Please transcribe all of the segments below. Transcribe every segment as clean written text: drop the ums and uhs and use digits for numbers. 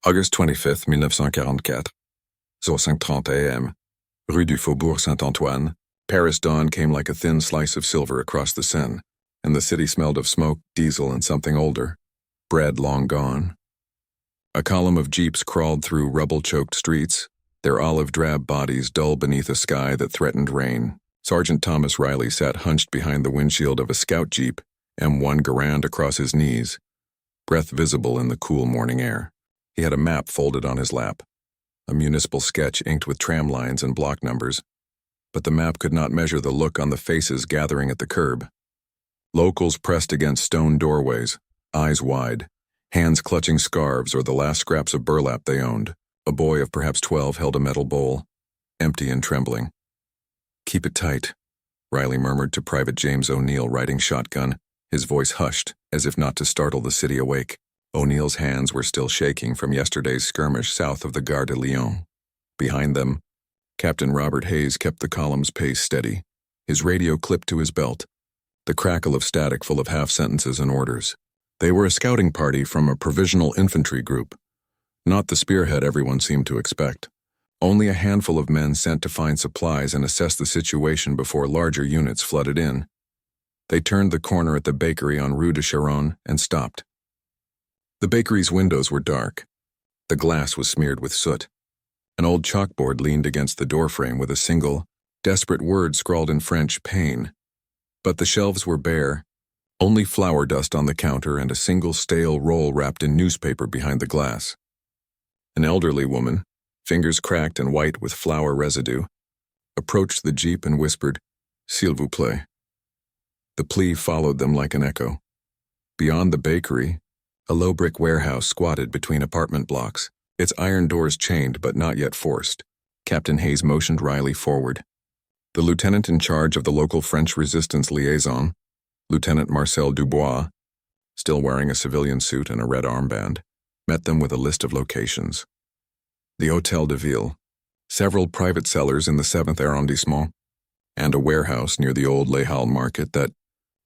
August 25th, 1944. 05:30 a.m. Rue du Faubourg Saint-Antoine. Paris dawn came like a thin slice of silver across the Seine, and the city smelled of smoke, diesel, and something older. Bread long gone. A column of jeeps crawled through rubble-choked streets, their olive-drab bodies dull beneath a sky that threatened rain. Sergeant Thomas Riley sat hunched behind the windshield of a scout jeep, M1 Garand across his knees, breath visible in the cool morning air. He had a map folded on his lap, a municipal sketch inked with tram lines and block numbers, but the map could not measure the look on the faces gathering at the curb. Locals pressed against stone doorways, eyes wide, hands clutching scarves or the last scraps of burlap they owned. A boy of perhaps 12 held a metal bowl, empty and trembling. "Keep it tight," Riley murmured to Private James O'Neill riding shotgun, his voice hushed, as if not to startle the city awake. O'Neill's hands were still shaking from yesterday's skirmish south of the Gare de Lyon. Behind them, Captain Robert Hayes kept the column's pace steady, his radio clipped to his belt, the crackle of static full of half-sentences and orders. They were a scouting party from a provisional infantry group, not the spearhead everyone seemed to expect. Only a handful of men sent to find supplies and assess the situation before larger units flooded in. They turned the corner at the bakery on Rue de Charonne and stopped. The bakery's windows were dark. The glass was smeared with soot. An old chalkboard leaned against the doorframe with a single, desperate word scrawled in French, pain. But the shelves were bare, only flour dust on the counter and a single stale roll wrapped in newspaper behind the glass. An elderly woman, fingers cracked and white with flour residue, approached the jeep and whispered, "S'il vous plaît." The plea followed them like an echo. Beyond the bakery, a low brick warehouse squatted between apartment blocks, its iron doors chained but not yet forced. Captain Hayes motioned Riley forward. The lieutenant in charge of the local French resistance liaison, Lieutenant Marcel Dubois, still wearing a civilian suit and a red armband, met them with a list of locations. The Hôtel de Ville, several private cellars in the 7th arrondissement, and a warehouse near the old Les Halles market that,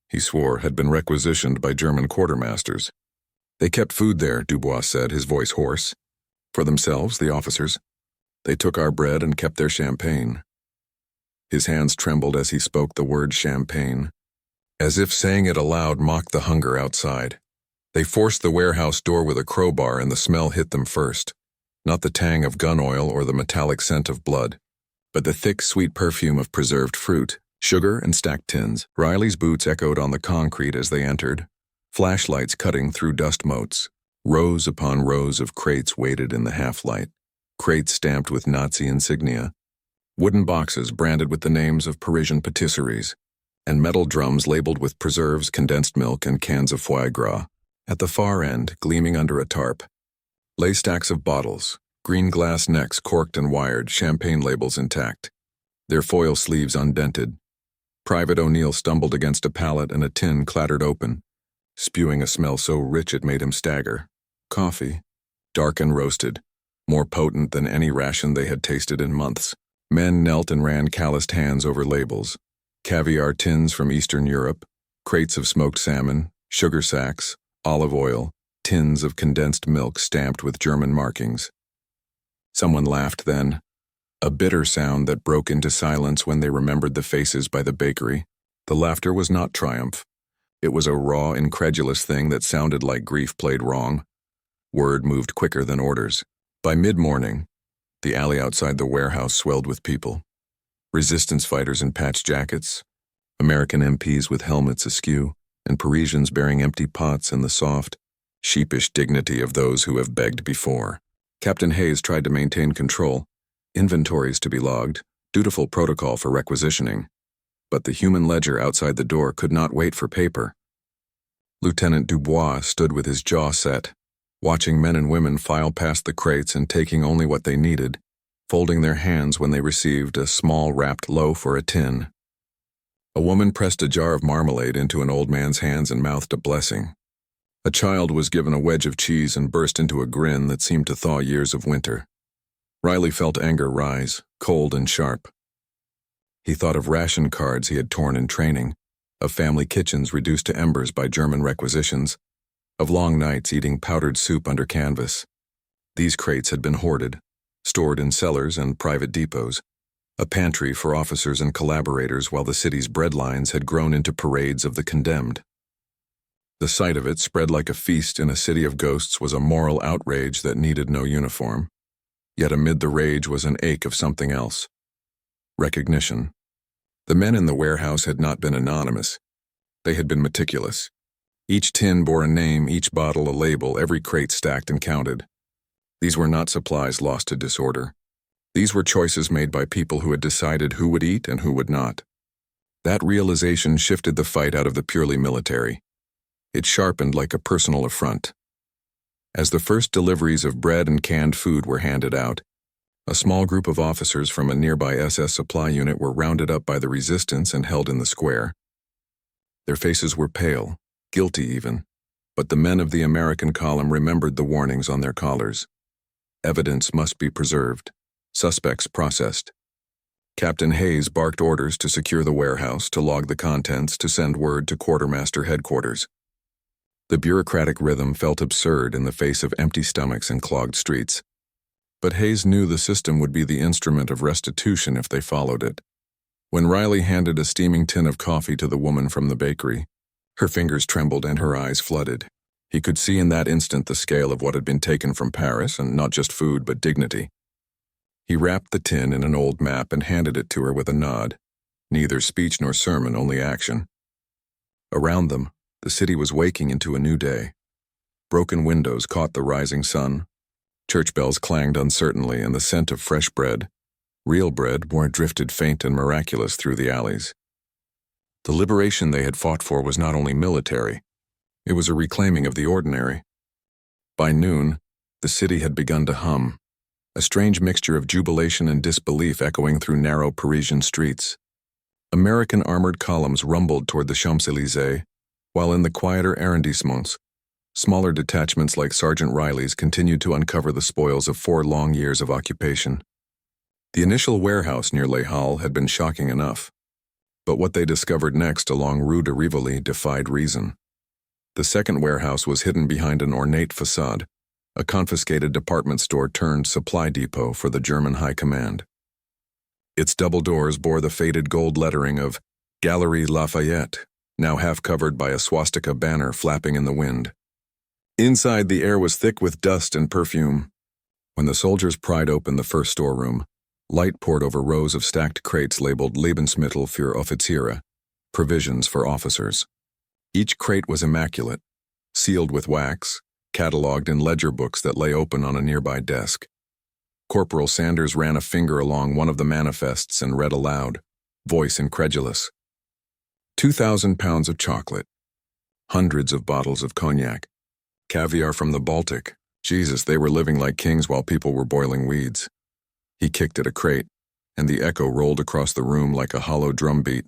he swore, had been requisitioned by German quartermasters. They kept food there, Dubois said, his voice hoarse. For themselves, the officers. They took our bread and kept their champagne. His hands trembled as he spoke the word champagne, as if saying it aloud mocked the hunger outside. They forced the warehouse door with a crowbar and the smell hit them first. Not the tang of gun oil or the metallic scent of blood, but the thick, sweet perfume of preserved fruit, sugar, and stacked tins. Riley's boots echoed on the concrete as they entered, flashlights cutting through dust motes. Rows upon rows of crates waited in the half-light, crates stamped with Nazi insignia, wooden boxes branded with the names of Parisian patisseries, and metal drums labeled with preserves, condensed milk, and cans of foie gras. At the far end, gleaming under a tarp, lay stacks of bottles, green glass necks corked and wired, champagne labels intact, their foil sleeves undented. Private O'Neill stumbled against a pallet and a tin clattered open, spewing a smell so rich it made him stagger. Coffee, dark and roasted, more potent than any ration they had tasted in months. Men knelt and ran calloused hands over labels. Caviar tins from Eastern Europe, crates of smoked salmon, sugar sacks, olive oil, tins of condensed milk stamped with German markings. Someone laughed then, a bitter sound that broke into silence when they remembered the faces by the bakery. The laughter was not triumph. It was a raw, incredulous thing that sounded like grief played wrong. Word moved quicker than orders. By mid-morning, the alley outside the warehouse swelled with people. Resistance fighters in patch jackets, American MPs with helmets askew, and Parisians bearing empty pots in the soft, sheepish dignity of those who have begged before. Captain Hayes tried to maintain control, inventories to be logged, dutiful protocol for requisitioning. But the human ledger outside the door could not wait for paper. Lieutenant Dubois stood with his jaw set, watching men and women file past the crates and taking only what they needed, folding their hands when they received a small wrapped loaf or a tin. A woman pressed a jar of marmalade into an old man's hands and mouthed a blessing. A child was given a wedge of cheese and burst into a grin that seemed to thaw years of winter. Riley felt anger rise, cold and sharp. He thought of ration cards he had torn in training, of family kitchens reduced to embers by German requisitions, of long nights eating powdered soup under canvas. These crates had been hoarded, stored in cellars and private depots, a pantry for officers and collaborators while the city's bread lines had grown into parades of the condemned. The sight of it, spread like a feast in a city of ghosts, was a moral outrage that needed no uniform. Yet amid the rage was an ache of something else. Recognition. The men in the warehouse had not been anonymous. They had been meticulous. Each tin bore a name, each bottle a label, every crate stacked and counted. These were not supplies lost to disorder. These were choices made by people who had decided who would eat and who would not. That realization shifted the fight out of the purely military. It sharpened like a personal affront. As the first deliveries of bread and canned food were handed out, a small group of officers from a nearby SS supply unit were rounded up by the resistance and held in the square. Their faces were pale, guilty even, but the men of the American column remembered the warnings on their collars. Evidence must be preserved. Suspects processed. Captain Hayes barked orders to secure the warehouse, to log the contents, to send word to quartermaster headquarters. The bureaucratic rhythm felt absurd in the face of empty stomachs and clogged streets. But Hayes knew the system would be the instrument of restitution if they followed it. When Riley handed a steaming tin of coffee to the woman from the bakery, her fingers trembled and her eyes flooded. He could see in that instant the scale of what had been taken from Paris, and not just food but dignity. He wrapped the tin in an old map and handed it to her with a nod. Neither speech nor sermon, only action. Around them, the city was waking into a new day. Broken windows caught the rising sun. Church bells clanged uncertainly, and the scent of fresh bread, real bread, more drifted faint and miraculous through the alleys. The liberation they had fought for was not only military, it was a reclaiming of the ordinary. By noon, the city had begun to hum, a strange mixture of jubilation and disbelief echoing through narrow Parisian streets. American armored columns rumbled toward the Champs-Élysées, while in the quieter arrondissements, smaller detachments like Sergeant Riley's continued to uncover the spoils of 4 long years of occupation. The initial warehouse near Les Halles had been shocking enough, but what they discovered next along Rue de Rivoli defied reason. The second warehouse was hidden behind an ornate facade, a confiscated department store turned supply depot for the German High Command. Its double doors bore the faded gold lettering of Galerie Lafayette, now half covered by a swastika banner flapping in the wind. Inside, the air was thick with dust and perfume. When the soldiers pried open the first storeroom, light poured over rows of stacked crates labeled Lebensmittel für Offiziere, provisions for officers. Each crate was immaculate, sealed with wax, catalogued in ledger books that lay open on a nearby desk. Corporal Sanders ran a finger along one of the manifests and read aloud, voice incredulous. 2,000 pounds of chocolate, hundreds of bottles of cognac, caviar from the Baltic. Jesus, they were living like kings while people were boiling weeds. He kicked at a crate, and the echo rolled across the room like a hollow drumbeat.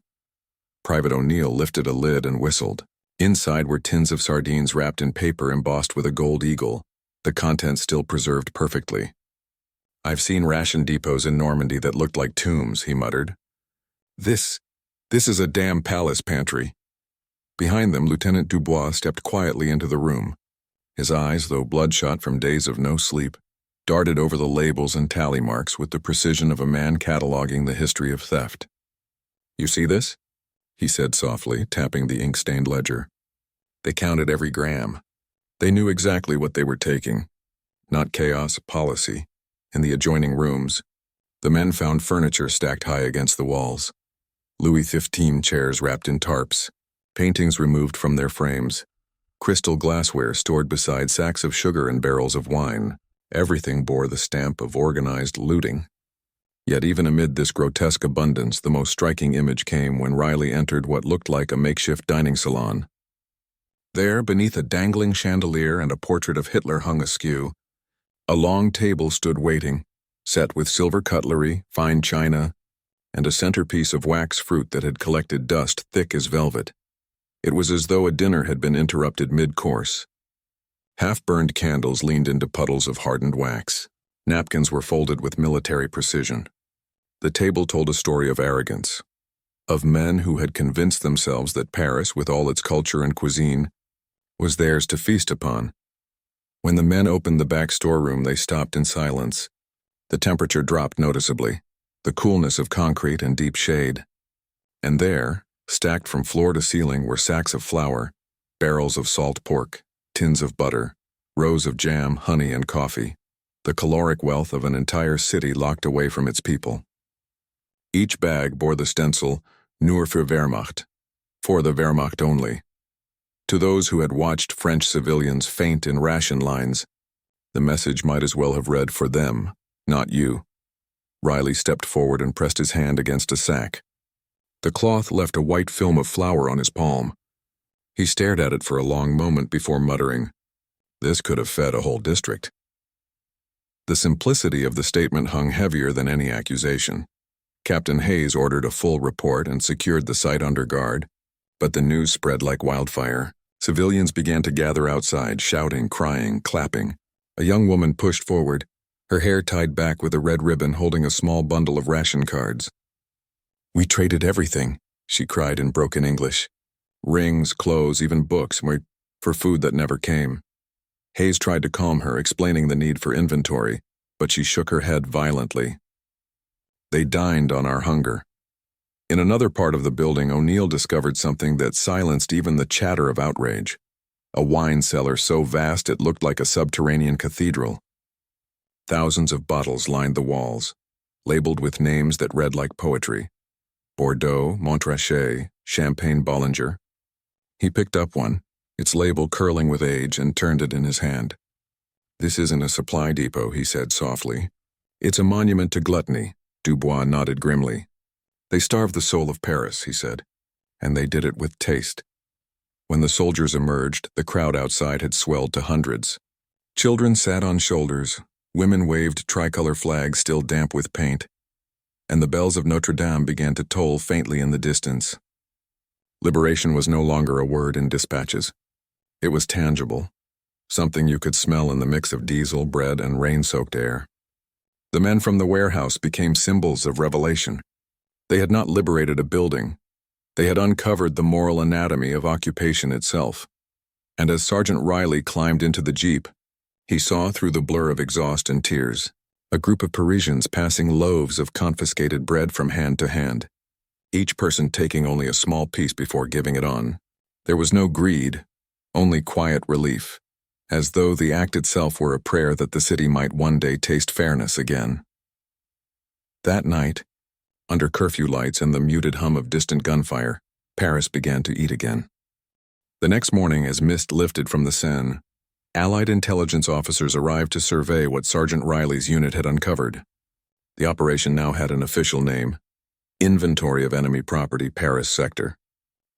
Private O'Neill lifted a lid and whistled. Inside were tins of sardines wrapped in paper embossed with a gold eagle, the contents still preserved perfectly. "I've seen ration depots in Normandy that looked like tombs," he muttered. This is a damn palace pantry." Behind them, Lieutenant Dubois stepped quietly into the room. His eyes, though bloodshot from days of no sleep, darted over the labels and tally marks with the precision of a man cataloging the history of theft. "You see this?" he said softly, tapping the ink-stained ledger. They counted every gram. They knew exactly what they were taking. Not chaos, policy. In the adjoining rooms, the men found furniture stacked high against the walls. Louis XV chairs wrapped in tarps, paintings removed from their frames, crystal glassware stored beside sacks of sugar and barrels of wine. Everything bore the stamp of organized looting. Yet even amid this grotesque abundance, the most striking image came when Riley entered what looked like a makeshift dining salon. There, beneath a dangling chandelier and a portrait of Hitler hung askew, a long table stood waiting, set with silver cutlery, fine china, and a centerpiece of wax fruit that had collected dust thick as velvet. It was as though a dinner had been interrupted mid-course. Half-burned candles leaned into puddles of hardened wax. Napkins were folded with military precision. The table told a story of arrogance, of men who had convinced themselves that Paris, with all its culture and cuisine, was theirs to feast upon. When the men opened the back storeroom, they stopped in silence. The temperature dropped noticeably, the coolness of concrete and deep shade. And there, stacked from floor to ceiling, were sacks of flour, barrels of salt pork, tins of butter, rows of jam, honey, and coffee, the caloric wealth of an entire city locked away from its people. Each bag bore the stencil, Nur für Wehrmacht, for the Wehrmacht only. To those who had watched French civilians faint in ration lines, the message might as well have read, "For them, not you." Riley stepped forward and pressed his hand against a sack. The cloth left a white film of flour on his palm. He stared at it for a long moment before muttering, "This could have fed a whole district." The simplicity of the statement hung heavier than any accusation. Captain Hayes ordered a full report and secured the site under guard, but the news spread like wildfire. Civilians began to gather outside, shouting, crying, clapping. A young woman pushed forward, her hair tied back with a red ribbon, holding a small bundle of ration cards. "We traded everything," she cried in broken English. "Rings, clothes, even books, for food that never came." Hayes tried to calm her, explaining the need for inventory, but she shook her head violently. "They dined on our hunger." In another part of the building, O'Neill discovered something that silenced even the chatter of outrage. A wine cellar so vast it looked like a subterranean cathedral. Thousands of bottles lined the walls, labeled with names that read like poetry. Bordeaux, Montrachet, Champagne Bollinger. He picked up one, its label curling with age, and turned it in his hand. "This isn't a supply depot," he said softly. "It's a monument to gluttony." Dubois nodded grimly. "They starved the soul of Paris," he said, "and they did it with taste." When the soldiers emerged, the crowd outside had swelled to hundreds. Children sat on shoulders, women waved tricolor flags still damp with paint, and the bells of Notre Dame began to toll faintly in the distance. Liberation was no longer a word in dispatches. It was tangible, something you could smell in the mix of diesel, bread, and rain-soaked air. The men from the warehouse became symbols of revelation. They had not liberated a building. They had uncovered the moral anatomy of occupation itself. And as Sergeant Riley climbed into the jeep, he saw through the blur of exhaust and tears a group of Parisians passing loaves of confiscated bread from hand to hand, each person taking only a small piece before giving it on. There was no greed, only quiet relief, as though the act itself were a prayer that the city might one day taste fairness again. That night, under curfew lights and the muted hum of distant gunfire, Paris began to eat again. The next morning, as mist lifted from the Seine, Allied intelligence officers arrived to survey what Sergeant Riley's unit had uncovered. The operation now had an official name: Inventory of Enemy Property, Paris Sector.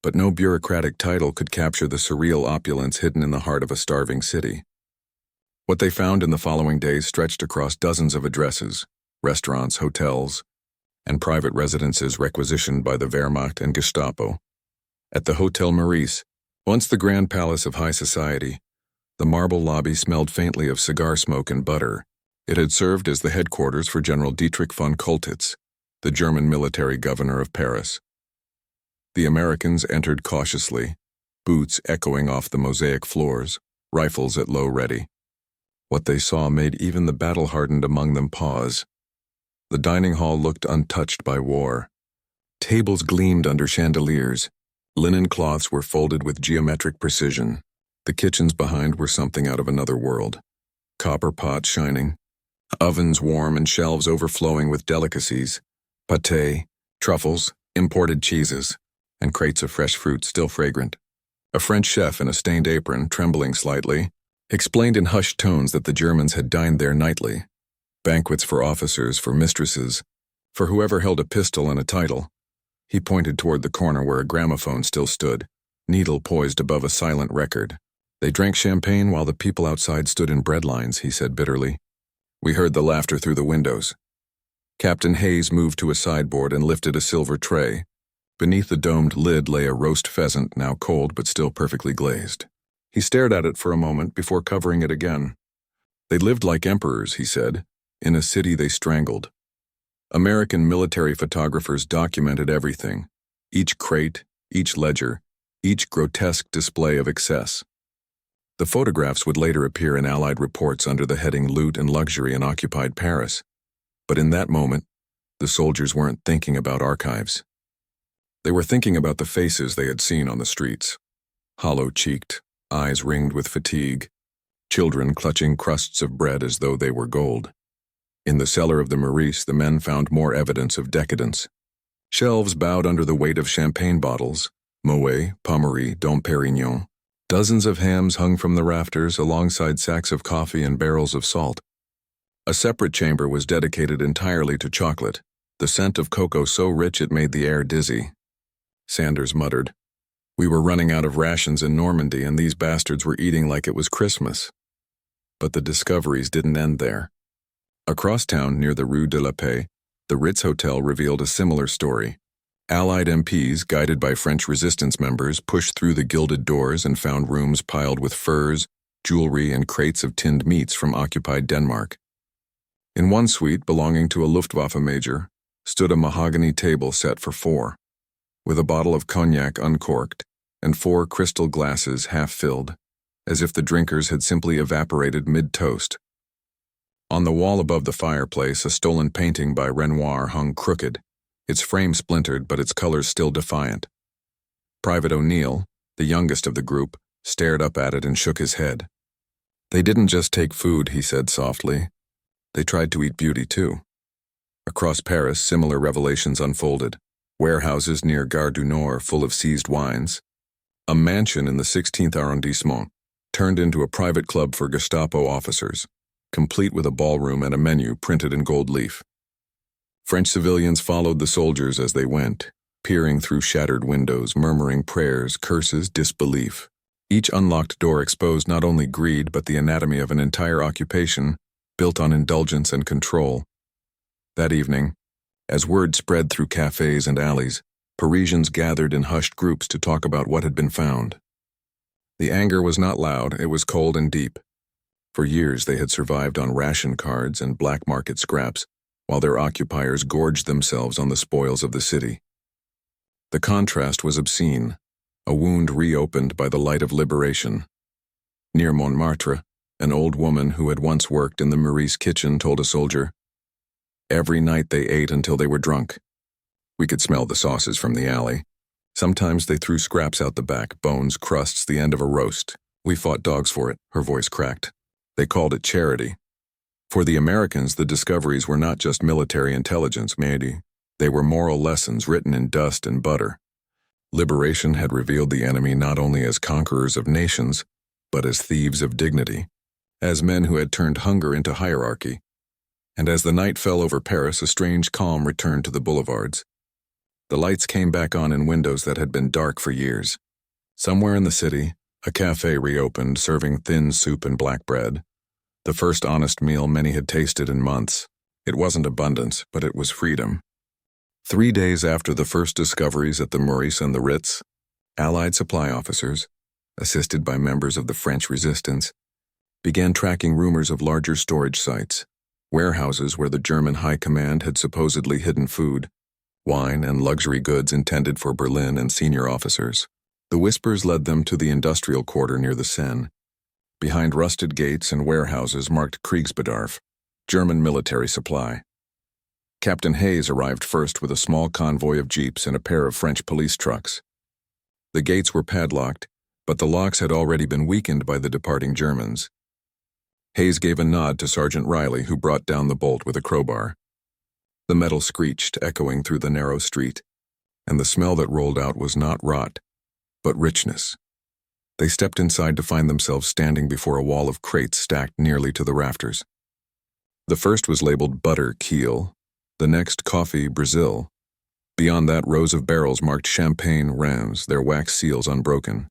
But no bureaucratic title could capture the surreal opulence hidden in the heart of a starving city. What they found in the following days stretched across dozens of addresses, restaurants, hotels, and private residences requisitioned by the Wehrmacht and Gestapo. At the Hotel Meurice, once the grand palace of high society, the marble lobby smelled faintly of cigar smoke and butter. It had served as the headquarters for General Dietrich von Koltitz, the German military governor of Paris. The Americans entered cautiously, boots echoing off the mosaic floors, rifles at low ready. What they saw made even the battle-hardened among them pause. The dining hall looked untouched by war. Tables gleamed under chandeliers. Linen cloths were folded with geometric precision. The kitchens behind were something out of another world. Copper pots shining, ovens warm, and shelves overflowing with delicacies, pâté, truffles, imported cheeses, and crates of fresh fruit still fragrant. A French chef in a stained apron, trembling slightly, explained in hushed tones that the Germans had dined there nightly. Banquets for officers, for mistresses, for whoever held a pistol and a title. He pointed toward the corner where a gramophone still stood, needle poised above a silent record. They drank champagne while the people outside stood in bread lines, he said bitterly. We heard the laughter through the windows. Captain Hayes moved to a sideboard and lifted a silver tray. Beneath the domed lid lay a roast pheasant, now cold but still perfectly glazed. He stared at it for a moment before covering it again. They lived like emperors, he said, in a city they strangled. American military photographers documented everything, each crate, each ledger, each grotesque display of excess. The photographs would later appear in Allied reports under the heading Loot and Luxury in occupied Paris. But in that moment, the soldiers weren't thinking about archives. They were thinking about the faces they had seen on the streets. Hollow-cheeked, eyes ringed with fatigue, children clutching crusts of bread as though they were gold. In the cellar of the Maurice, the men found more evidence of decadence. Shelves bowed under the weight of champagne bottles, Moet, Pommery, Dom Pérignon. Dozens of hams hung from the rafters alongside sacks of coffee and barrels of salt. A separate chamber was dedicated entirely to chocolate, the scent of cocoa so rich it made the air dizzy. Sanders muttered, "We were running out of rations in Normandy and these bastards were eating like it was Christmas." But the discoveries didn't end there. Across town near the Rue de la Paix, the Ritz Hotel revealed a similar story. Allied MPs, guided by French resistance members, pushed through the gilded doors and found rooms piled with furs, jewelry, and crates of tinned meats from occupied Denmark. In one suite, belonging to a Luftwaffe major, stood a mahogany table set for 4, with a bottle of cognac uncorked and 4 crystal glasses half-filled, as if the drinkers had simply evaporated mid-toast. On the wall above the fireplace, a stolen painting by Renoir hung crooked, its frame splintered but its colors still defiant. Private O'Neill, the youngest of the group, stared up at it and shook his head. "They didn't just take food," he said softly. "They tried to eat beauty too." Across Paris, similar revelations unfolded. Warehouses near Gare du Nord full of seized wines. A mansion in the 16th arrondissement turned into a private club for Gestapo officers, complete with a ballroom and a menu printed in gold leaf. French civilians followed the soldiers as they went, peering through shattered windows, murmuring prayers, curses, disbelief. Each unlocked door exposed not only greed but the anatomy of an entire occupation built on indulgence and control. That evening, as word spread through cafes and alleys, Parisians gathered in hushed groups to talk about what had been found. The anger was not loud, it was cold and deep. For years they had survived on ration cards and black market scraps, while their occupiers gorged themselves on the spoils of the city. The contrast was obscene, a wound reopened by the light of liberation. Near Montmartre, an old woman who had once worked in the Maurice kitchen told a soldier, "Every night they ate until they were drunk. We could smell the sauces from the alley. Sometimes they threw scraps out the back, bones, crusts, the end of a roast. We fought dogs for it," her voice cracked. "They called it charity." For the Americans, the discoveries were not just military intelligence, maybe. They were moral lessons written in dust and butter. Liberation had revealed the enemy not only as conquerors of nations, but as thieves of dignity, as men who had turned hunger into hierarchy. And as the night fell over Paris, a strange calm returned to the boulevards. The lights came back on in windows that had been dark for years. Somewhere in the city, a cafe reopened, serving thin soup and black bread. The first honest meal many had tasted in months. It wasn't abundance, but it was freedom. 3 days after the first discoveries at the Maurice and the Ritz, Allied supply officers, assisted by members of the French resistance, began tracking rumors of larger storage sites, warehouses where the German high command had supposedly hidden food, wine, and luxury goods intended for Berlin and senior officers. The whispers led them to the industrial quarter near the Seine. Behind rusted gates and warehouses marked Kriegsbedarf, German military supply. Captain Hayes arrived first with a small convoy of jeeps and a pair of French police trucks. The gates were padlocked, but the locks had already been weakened by the departing Germans. Hayes gave a nod to Sergeant Riley, who brought down the bolt with a crowbar. The metal screeched, echoing through the narrow street, and the smell that rolled out was not rot, but richness. They stepped inside to find themselves standing before a wall of crates stacked nearly to the rafters. The first was labeled Butter Kiel, the next Coffee Brazil. Beyond that, rows of barrels marked Champagne Reims, their wax seals unbroken.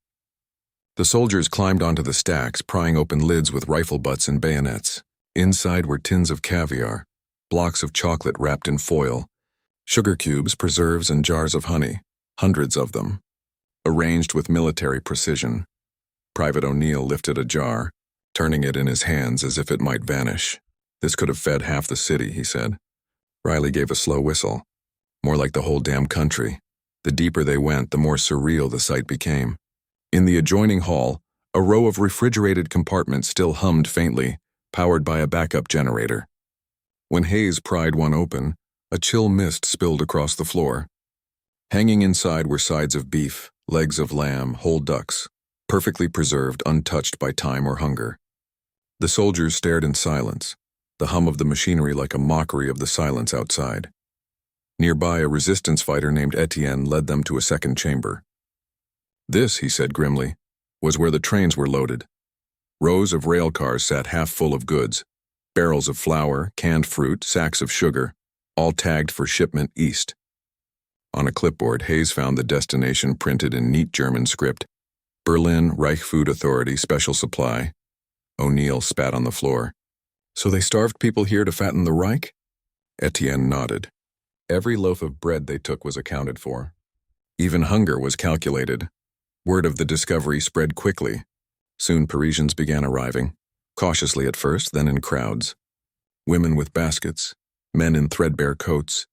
The soldiers climbed onto the stacks, prying open lids with rifle butts and bayonets. Inside were tins of caviar, blocks of chocolate wrapped in foil, sugar cubes, preserves, and jars of honey, hundreds of them, arranged with military precision. Private O'Neill lifted a jar, turning it in his hands as if it might vanish. "This could have fed half the city," he said. Riley gave a slow whistle. "More like the whole damn country." The deeper they went, the more surreal the sight became. In the adjoining hall, A row of refrigerated compartments still hummed faintly, powered by a backup generator. When Hayes pried one open, a chill mist spilled across the floor. Hanging inside were sides of beef, legs of lamb, whole ducks, perfectly preserved, untouched by time or hunger. The soldiers stared in silence, the hum of the machinery like a mockery of the silence outside. Nearby, a resistance fighter named Etienne led them to a second chamber. This, he said grimly, was where the trains were loaded. Rows of rail cars sat half full of goods, barrels of flour, canned fruit, sacks of sugar, all tagged for shipment east. On a clipboard, Hayes found the destination printed in neat German script: Berlin, Reich Food Authority, Special Supply. O'Neill spat on the floor. So they starved people here to fatten the Reich? Etienne nodded. Every loaf of bread they took was accounted for. Even hunger was calculated. Word of the discovery spread quickly. Soon Parisians began arriving, cautiously at first, then in crowds. Women with baskets, men in threadbare coats,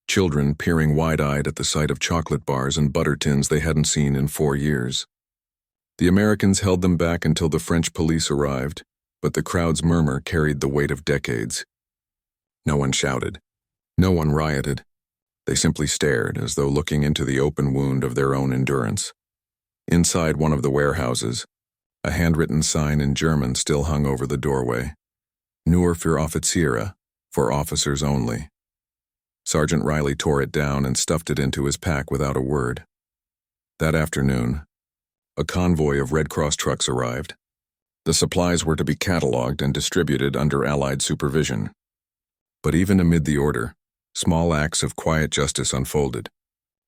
children peering wide-eyed at the sight of chocolate bars and butter tins they hadn't seen in 4 years. The Americans held them back until the French police arrived, but the crowd's murmur carried the weight of decades. No one shouted. No one rioted. They simply stared, as though looking into the open wound of their own endurance. Inside one of the warehouses, a handwritten sign in German still hung over the doorway. Nur für Offiziere, for officers only. Sergeant Riley tore it down and stuffed it into his pack without a word. That afternoon, a convoy of Red Cross trucks arrived. The supplies were to be catalogued and distributed under Allied supervision. But even amid the order, small acts of quiet justice unfolded.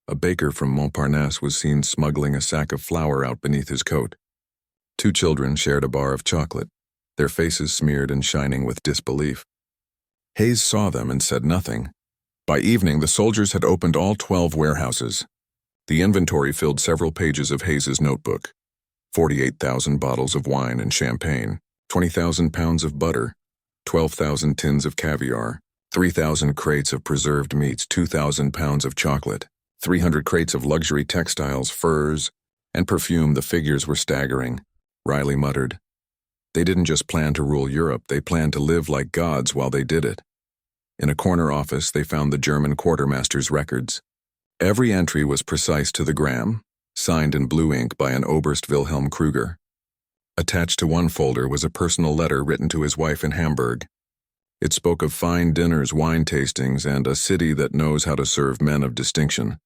A baker from Montparnasse was seen smuggling a sack of flour out beneath his coat. 2 children shared a bar of chocolate, their faces smeared and shining with disbelief. Hayes saw them and said nothing. By evening, the soldiers had opened all 12 warehouses. The inventory filled several pages of Hayes's notebook. 48,000 bottles of wine and champagne, 20,000 pounds of butter, 12,000 tins of caviar, 3,000 crates of preserved meats, 2,000 pounds of chocolate, 300 crates of luxury textiles, furs, and perfume. The figures were staggering. Riley muttered. They didn't just plan to rule Europe, they planned to live like gods while they did it. In a corner office, they found the German quartermaster's records. Every entry was precise to the gram, signed in blue ink by an Oberst Wilhelm Kruger. Attached to one folder was a personal letter written to his wife in Hamburg. It spoke of fine dinners, wine tastings, and a city that knows how to serve men of distinction.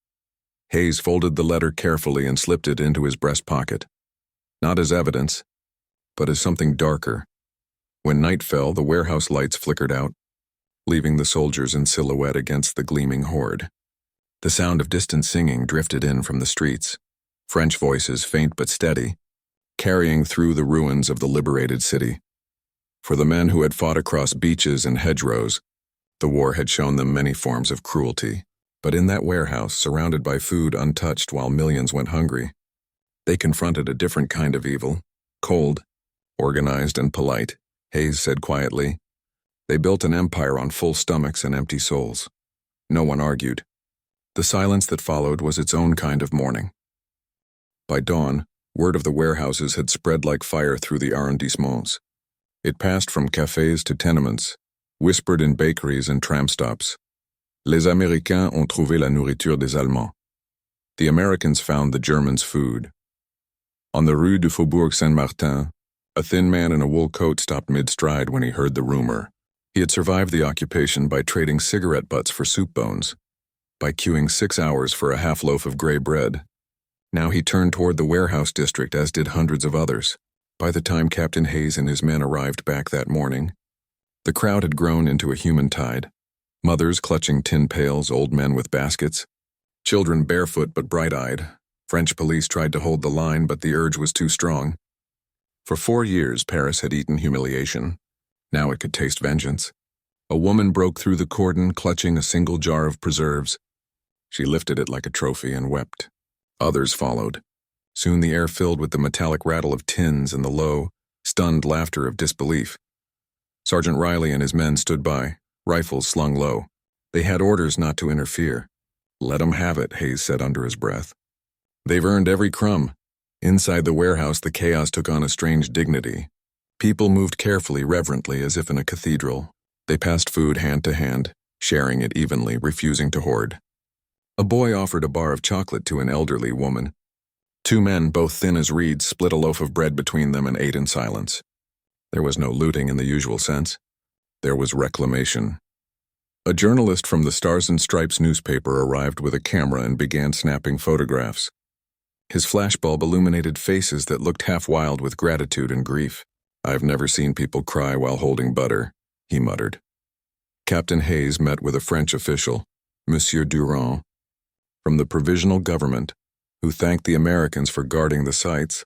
Hayes folded the letter carefully and slipped it into his breast pocket. Not as evidence, but as something darker. When night fell, the warehouse lights flickered out, leaving the soldiers in silhouette against the gleaming horde. The sound of distant singing drifted in from the streets, French voices, faint but steady, carrying through the ruins of the liberated city. For the men who had fought across beaches and hedgerows, the war had shown them many forms of cruelty. But in that warehouse, surrounded by food untouched while millions went hungry, they confronted a different kind of evil, cold, organized and polite. Hayes said quietly. They built an empire on full stomachs and empty souls. No one argued. The silence that followed was its own kind of mourning. By dawn, word of the warehouses had spread like fire through the arrondissements. It passed from cafes to tenements, whispered in bakeries and tram stops. Les Américains ont trouvé la nourriture des Allemands. The Americans found the Germans' food. On the Rue du Faubourg Saint-Martin, a thin man in a wool coat stopped mid-stride when he heard the rumor. He had survived the occupation by trading cigarette butts for soup bones, by queuing 6 hours for a half loaf of gray bread. Now he turned toward the warehouse district, as did hundreds of others. By the time Captain Hayes and his men arrived back that morning, the crowd had grown into a human tide. Mothers clutching tin pails, old men with baskets, children barefoot but bright-eyed. French police tried to hold the line, but the urge was too strong. For 4 years, Paris had eaten humiliation. Now it could taste vengeance. A woman broke through the cordon, clutching a single jar of preserves. She lifted it like a trophy and wept. Others followed. Soon the air filled with the metallic rattle of tins and the low, stunned laughter of disbelief. Sergeant Riley and his men stood by, rifles slung low. They had orders not to interfere. Let 'em have it, Hayes said under his breath. They've earned every crumb. Inside the warehouse, the chaos took on a strange dignity. People moved carefully, reverently, as if in a cathedral. They passed food hand to hand, sharing it evenly, refusing to hoard. A boy offered a bar of chocolate to an elderly woman. Two men, both thin as reeds, split a loaf of bread between them and ate in silence. There was no looting in the usual sense. There was reclamation. A journalist from the Stars and Stripes newspaper arrived with a camera and began snapping photographs. His flashbulb illuminated faces that looked half wild with gratitude and grief. "I've never seen people cry while holding butter," he muttered. Captain Hayes met with a French official, Monsieur Durand, from the provisional government, who thanked the Americans for guarding the sites.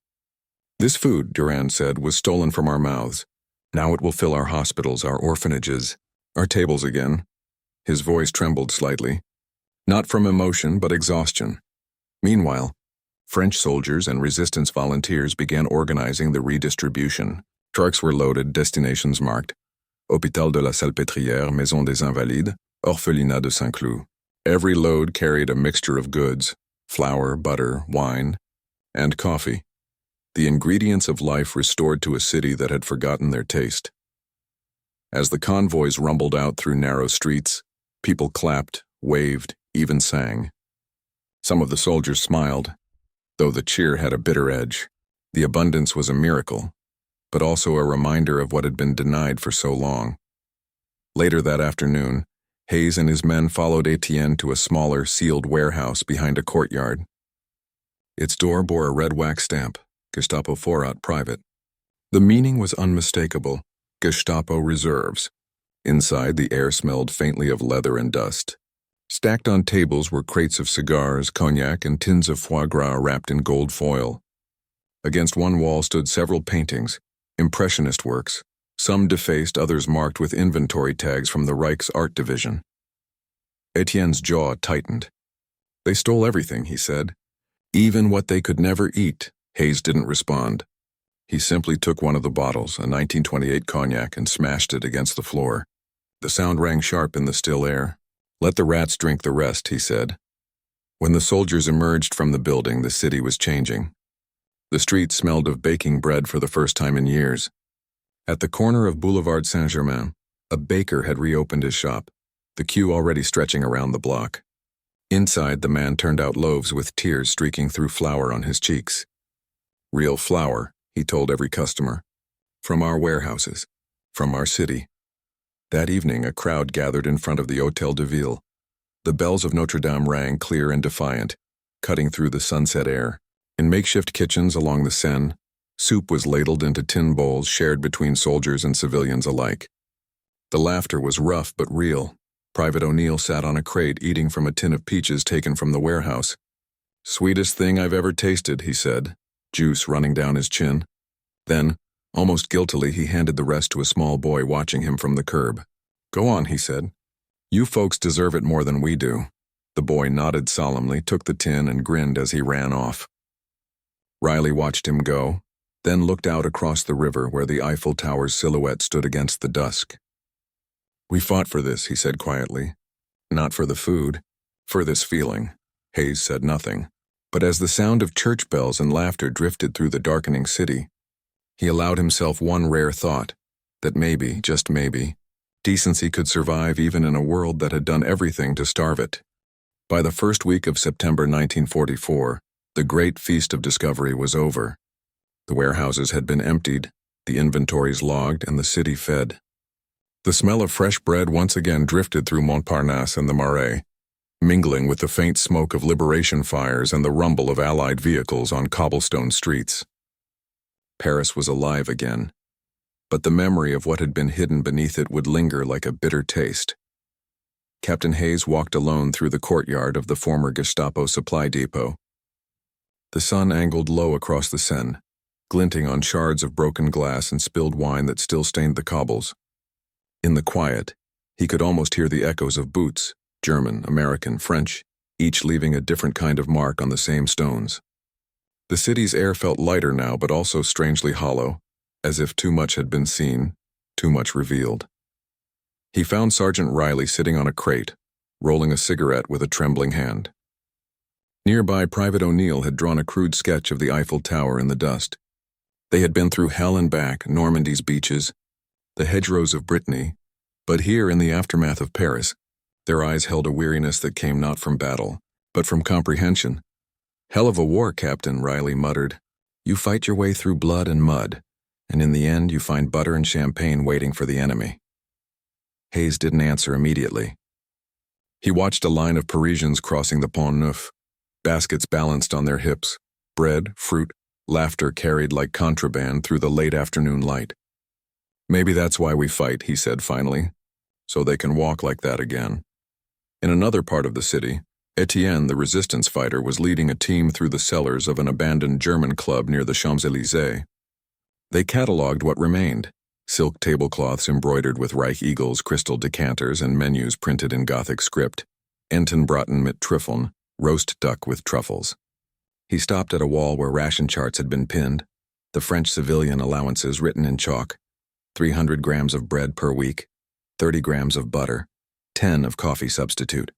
"This food," Durand said, "was stolen from our mouths. Now it will fill our hospitals, our orphanages, our tables again." His voice trembled slightly, not from emotion but exhaustion. Meanwhile, French soldiers and resistance volunteers began organizing the redistribution. Trucks were loaded, destinations marked. Hôpital de la Salpêtrière, Maison des Invalides, Orphelinat de Saint-Cloud. Every load carried a mixture of goods: flour, butter, wine, and coffee. The ingredients of life restored to a city that had forgotten their taste. As the convoys rumbled out through narrow streets, people clapped, waved, even sang. Some of the soldiers smiled, though the cheer had a bitter edge. The abundance was a miracle, but also a reminder of what had been denied for so long. Later that afternoon, Hayes and his men followed Etienne to a smaller, sealed warehouse behind a courtyard. Its door bore a red wax stamp, Gestapo Vorrat Private. The meaning was unmistakable: Gestapo Reserves. Inside, the air smelled faintly of leather and dust. Stacked on tables were crates of cigars, cognac, and tins of foie gras wrapped in gold foil. Against one wall stood several paintings, impressionist works, some defaced, others marked with inventory tags from the Reich's art division. Etienne's jaw tightened. "They stole everything," he said. "Even what they could never eat." Hayes didn't respond. He simply took one of the bottles, a 1928 cognac, and smashed it against the floor. The sound rang sharp in the still air. "Let the rats drink the rest," he said. When the soldiers emerged from the building, the city was changing. The street smelled of baking bread for the first time in years. At the corner of Boulevard Saint-Germain, a baker had reopened his shop, the queue already stretching around the block. Inside, the man turned out loaves with tears streaking through flour on his cheeks. "Real flour," he told every customer. "From our warehouses. From our city." That evening, a crowd gathered in front of the Hôtel de Ville. The bells of Notre Dame rang clear and defiant, cutting through the sunset air. In makeshift kitchens along the Seine, soup was ladled into tin bowls shared between soldiers and civilians alike. The laughter was rough but real. Private O'Neill sat on a crate eating from a tin of peaches taken from the warehouse. "Sweetest thing I've ever tasted," he said, juice running down his chin. Then, almost guiltily, he handed the rest to a small boy watching him from the curb. "Go on," he said. "You folks deserve it more than we do." The boy nodded solemnly, took the tin, and grinned as he ran off. Riley watched him go, then looked out across the river where the Eiffel Tower's silhouette stood against the dusk. "We fought for this," he said quietly. "Not for the food, for this feeling." Hayes said nothing, but as the sound of church bells and laughter drifted through the darkening city, he allowed himself one rare thought, that maybe, just maybe, decency could survive even in a world that had done everything to starve it. By the first week of September 1944, the great feast of discovery was over. The warehouses had been emptied, the inventories logged, and the city fed. The smell of fresh bread once again drifted through Montparnasse and the Marais, mingling with the faint smoke of liberation fires and the rumble of Allied vehicles on cobblestone streets. Paris was alive again, but the memory of what had been hidden beneath it would linger like a bitter taste. Captain Hayes walked alone through the courtyard of the former Gestapo supply depot. The sun angled low across the Seine, glinting on shards of broken glass and spilled wine that still stained the cobbles. In the quiet, he could almost hear the echoes of boots, German, American, French, each leaving a different kind of mark on the same stones. The city's air felt lighter now, but also strangely hollow, as if too much had been seen, too much revealed. He found Sergeant Riley sitting on a crate, rolling a cigarette with a trembling hand. Nearby, Private O'Neill had drawn a crude sketch of the Eiffel Tower in the dust. They had been through hell and back, Normandy's beaches, the hedgerows of Brittany, but here in the aftermath of Paris, their eyes held a weariness that came not from battle, but from comprehension. "Hell of a war, Captain," Riley muttered. "You fight your way through blood and mud, and in the end you find butter and champagne waiting for the enemy." Hayes didn't answer immediately. He watched a line of Parisians crossing the Pont Neuf, baskets balanced on their hips, bread, fruit, laughter carried like contraband through the late afternoon light. "Maybe that's why we fight," he said finally, "so they can walk like that again." In another part of the city, Etienne, the resistance fighter, was leading a team through the cellars of an abandoned German club near the Champs-Élysées. They catalogued what remained: silk tablecloths embroidered with Reich eagles, crystal decanters, and menus printed in Gothic script, Entenbraten mit Trüffeln, roast duck with truffles. He stopped at a wall where ration charts had been pinned, the French civilian allowances written in chalk: 300 grams of bread per week, 30 grams of butter, 10 of coffee substitute.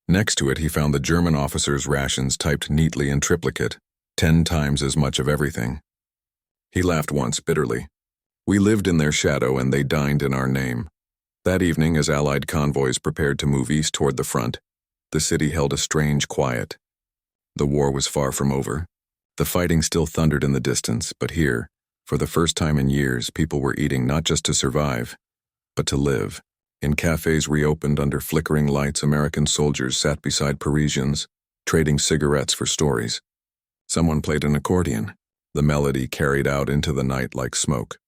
Next to it he found the German officers' rations typed neatly in triplicate, 10 times as much of everything. He laughed once bitterly. We lived in their shadow and they dined in our name. That evening, as Allied convoys prepared to move east toward the front, the city held a strange quiet. The war was far from over. The fighting still thundered in the distance, but here, for the first time in years, people were eating not just to survive, but to live. In cafes reopened under flickering lights, American soldiers sat beside Parisians, trading cigarettes for stories. Someone played an accordion, the melody carried out into the night like smoke.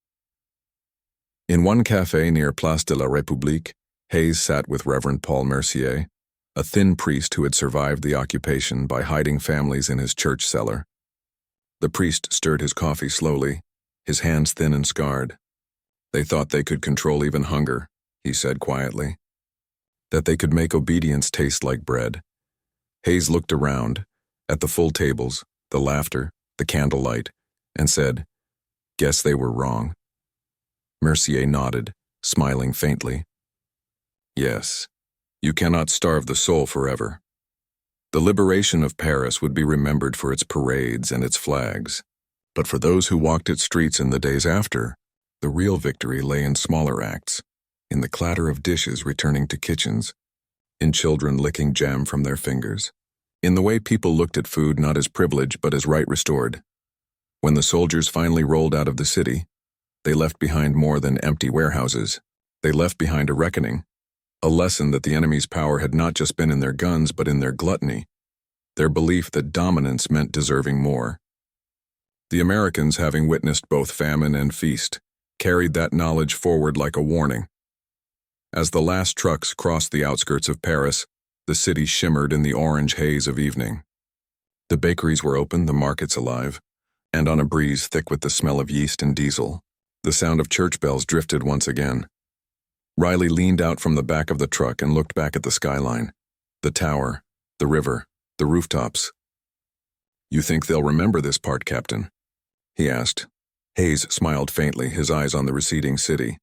In one cafe near Place de la République, Hayes sat with Reverend Paul Mercier, a thin priest who had survived the occupation by hiding families in his church cellar. The priest stirred his coffee slowly, his hands thin and scarred. "They thought they could control even hunger," he said quietly. "That they could make obedience taste like bread." Hayes looked around, at the full tables, the laughter, the candlelight, and said, "Guess they were wrong." Mercier nodded, smiling faintly. "Yes, you cannot starve the soul forever." The liberation of Paris would be remembered for its parades and its flags, but for those who walked its streets in the days after, the real victory lay in smaller acts, in the clatter of dishes returning to kitchens, in children licking jam from their fingers, in the way people looked at food not as privilege but as right restored. When the soldiers finally rolled out of the city, they left behind more than empty warehouses. They left behind a reckoning, a lesson that the enemy's power had not just been in their guns but in their gluttony, their belief that dominance meant deserving more. The Americans, having witnessed both famine and feast, carried that knowledge forward like a warning. As the last trucks crossed the outskirts of Paris, the city shimmered in the orange haze of evening. The bakeries were open, the markets alive, and on a breeze thick with the smell of yeast and diesel, the sound of church bells drifted once again. Riley leaned out from the back of the truck and looked back at the skyline, the tower, the river, the rooftops. "You think they'll remember this part, Captain?" he asked. Hayes smiled faintly, his eyes on the receding city.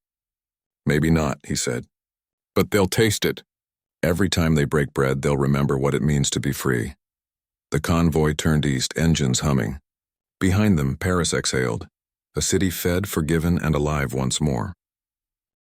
"Maybe not," he said. "But they'll taste it. Every time they break bread, they'll remember what it means to be free." The convoy turned east, engines humming. Behind them, Paris exhaled, a city fed, forgiven, and alive once more.